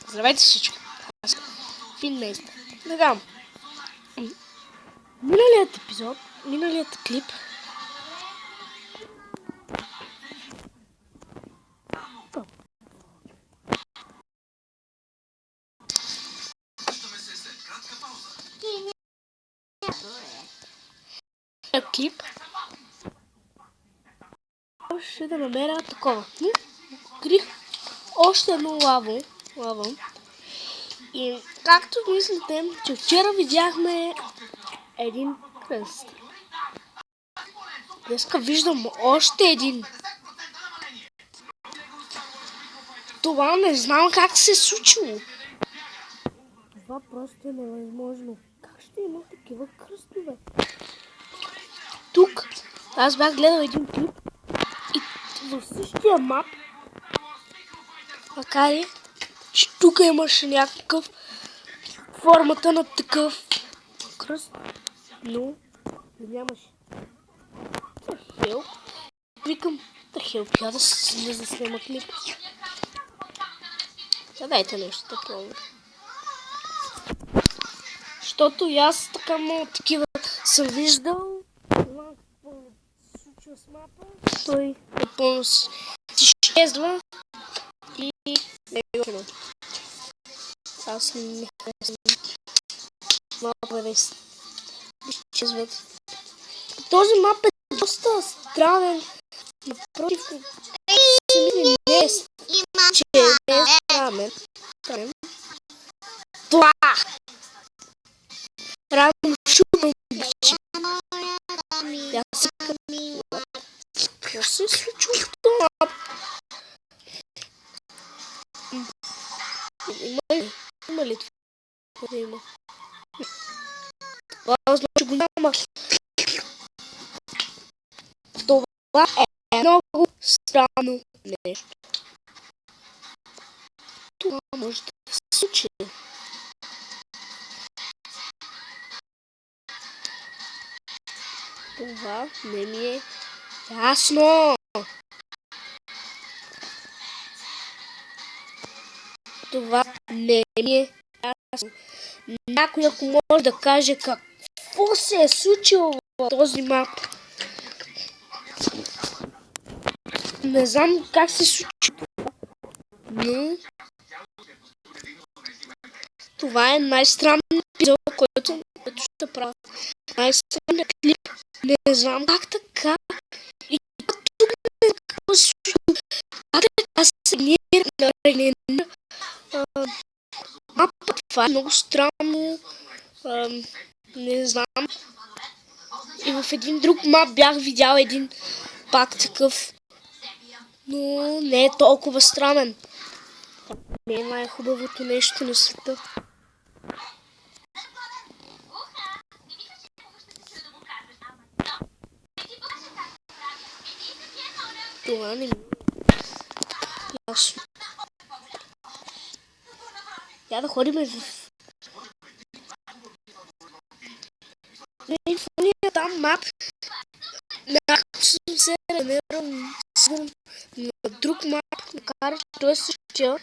Здравейте всички. Аз Финмейстър. Така, миналият епизод, миналият клип ще да намеря такова. Открих още едно лаво. И както мислите, че вчера видяхме един кръст. Днеска виждам още един. Това не знам как се е случило. Това просто е невъзможно. Как ще има такива кръстове? Тук аз бях гледал един клип и във същия мап, макар и че тук имаше някакъв формата на такъв кръст, но нямаше. Тахел. Викам, Тахел, я да заснема клип. Дайте нещо да пробвам. Защото и аз така много такива съм виждал. Това какво се случва с мапа. Той напълно си изчезва и не е готово. Аз не харесвам мапа да изчезват. Този мап е доста странен. Напротив, самите не е, че не е странен. Това! Рано шумно бичи. Какво се случва в това? Има ли това да има? Това значи го няма. Това е много странно нещо. Това може да се случи. Това не ми е ясно. Това не ми е ясно. Някой ако може да каже какво се е случило в този мап. Не знам как се случи това, но това е най-странният епизод, който ще правя. Най-странният клип. Не знам как така. И тук не знам какво се случва. Как така се генерира мапа. Това е много странно. Не знам. И в един друг мап бях видял един пак такъв. Но не е толкова странен. Не е най-хубавото нещо на света. Това не ми е ясно. Я да ходим в... В там мап. Някакъв съм се ренерал на друг мап, макар че той е същия.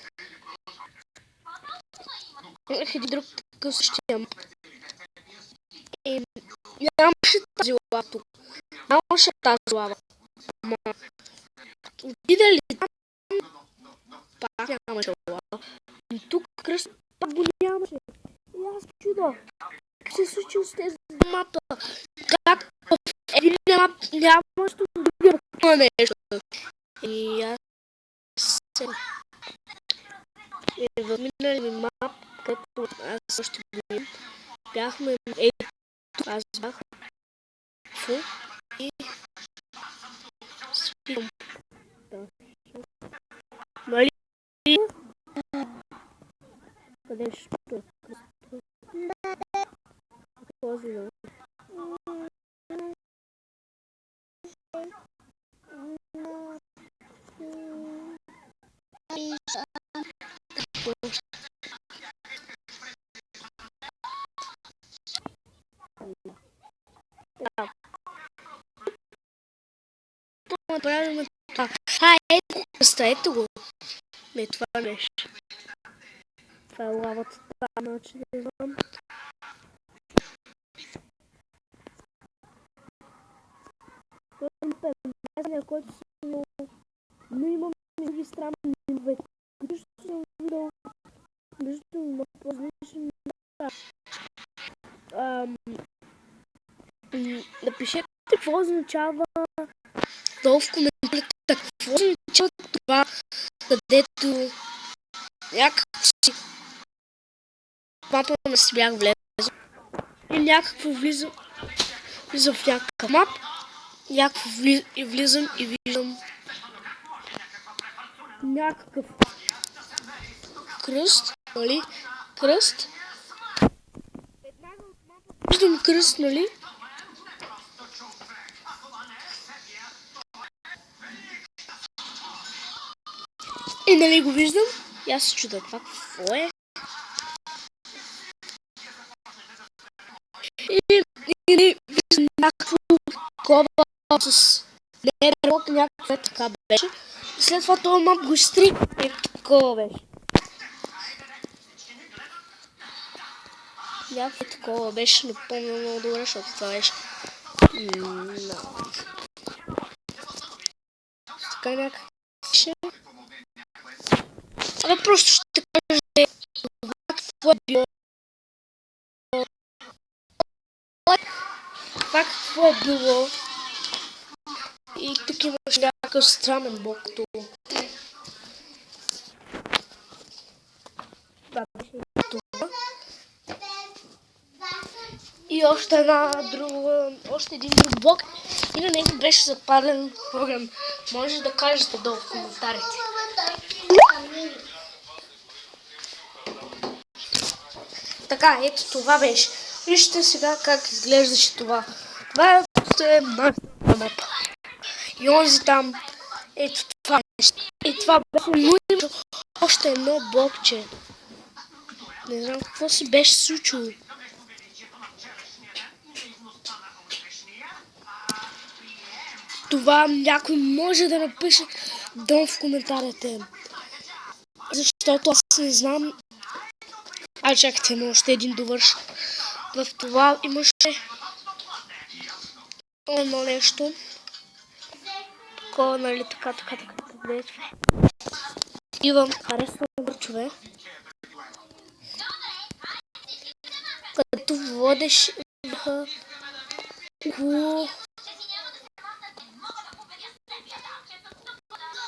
Имах един друг такъв същия мап. И нямаше тази лава тук. Нямаше тази лава. Ама видели там пак нямаше лава. И тук кръст пак го нямаше. И аз чудо. Как се е случило с тези мапа? Как в един мап нямаше другия нещо? И аз се... И в минали мап, като аз още го имам, бяхме аз бях фу и спирам. Нали? Къде ще е? Този да. Направим това. Ето го. Ето това нещо. Това е лавата там, значи не знам. Който съм, но имам други странни нове, които съм видял между много по-различни неща. Напишете какво означава долу в коментарите, какво означава това, където някакво си мапа не си бях влезъл и някакво влизам в някакъв мап, някакво влизам и виждам някакъв кръст, нали? Кръст. Виждам кръст, нали? И нали го виждам? И аз се чудя това какво е. И виждам някакво такова с нерод, някакво е така беше. И след това този мап го изтри. Такова беше. Някакво такова беше, но помня много добре, защото това беше. Така някак беше. Абе просто ще кажа това какво е било. Това какво е било. И тук имаш някакъв странен бог тук. Това беше това. И още един друг блок. И на него беше западен програм. Може да кажете долу в коментарите. Така, ето това беше. Вижте сега как изглеждаше това. Това е нашата мапа. И онзи там, ето това нещо. И това беше много още едно блокче. Не знам какво си беше случило. Това някой може да напише долу в коментарите. Защото аз не знам. Чакайте, има още един довърш. В това имаше едно нещо. Такова, нали, така. Идвам, харесвам върчове. Като водеш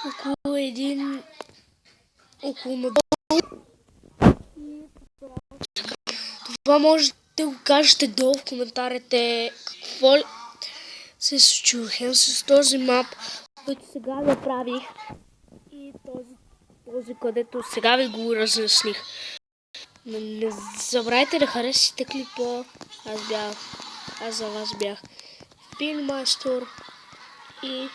около един надолу. Това може да го кажете долу в коментарите какво се случило с този мап, който сега направих и този където сега ви го разясних. Не забравяйте да харесате клипа. Аз за вас бях Филмайстор и